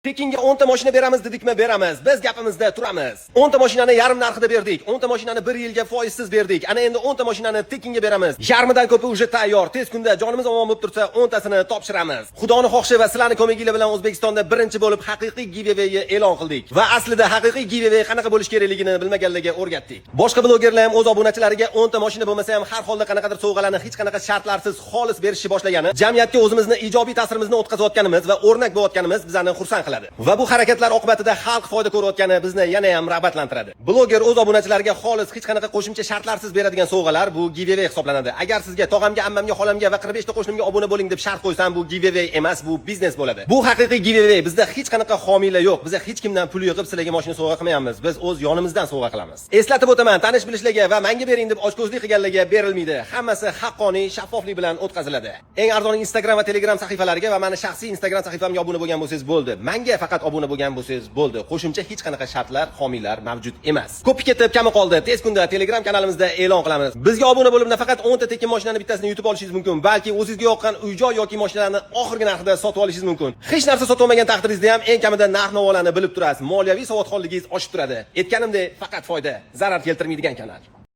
Tekinga 10 ta mashina beramiz dedikmi, beramiz. Biz gapimizda turamiz. 10 ta mashinani yarim narxida berdik. 10 ta mashinani 1 yilga foizsiz berdik. Ana endi 10 ta mashinani tekinga beramiz. Yarmidan ko'pi уже tayyor. Tez kunda jonimiz omon bo'lib tursa 10 tasini topshiramiz. Xudoning xohishi va sizlarning ko'maginglar bilan O'zbekistonda birinchi bo'lib haqiqiy giveaway e'lon qildik. Va aslida haqiqiy giveaway qanaqa bo'lish kerakligini bilmaganlarga o'rgatdik. Boshqa blogerlar ham o'z obunachilariga 10 ta mashina bo'lmasa ham har holda qanaqadir sovg'alarni hech qanaqa shartlarsiz xolis berishni boshlagani, jamiyatga o'zimizni ijobiy ta'sirimizni o'tkazayotganimiz va o'rnak bo'layotganimiz bizani xursand qiladi. Va bu harakatlar oqibatida xalq foyda ko'rayotgani bizni yana ham rag'batlantiradi. Bloger o'z obunachilariga xolis hech qanaqa qo'shimcha shartlarsiz beradigan sovg'alar bu giveaway hisoblanadi. Agar sizga tog'amga, ammamga, xolamga va 45 ta qo'shnimga obuna bo'ling deb shart qo'ysam, bu giveaway emas, bu biznes bo'ladi. Bu haqiqiy giveaway. Bizda hech qanaqa homiylar yo'q. Biz hech kimdan pul yig'ib sizlarga mashina sovg'a qilmaymiz. Biz o'z yonimizdan sovg'a qilamiz. Eslatib o'taman, tanish bilishlarga va menga bering deb ochko'zlik qilganlarga berilmaydi. Hammasi haqqoniy, shaffoflik bilan o'tkaziladi. Eng arzon Instagram va Telegram sahifalariga va meni shaxsiy Instagram sahifamga obuna bo'lgan bo'lsangiz bo'ldi. Menga faqat obuna bo'lgan bo'lsangiz bo'ldi. Qo'shimcha hech qanaqa shartlar, homiylar mavjud emas. Ko'p ketib, kami qoldi. Tez kunda Telegram kanalimizda e'lon qilamiz. Bizga obuna bo'lib nafaqat 10 ta tekin mashinani bittasini yutib olishingiz mumkin, balki o'zingizga yoqqan uy-joy yoki mashinalarni oxirgi narxida sotib olishingiz mumkin. Hech narsa sotib olmagan taqdiringizda ham eng kamida narx-navolarni bilib turasiz. Moliyaviy savodxonligingiz oshib turadi. Aytganimdek, faqat foyda, zarar keltirmaydigan kanal.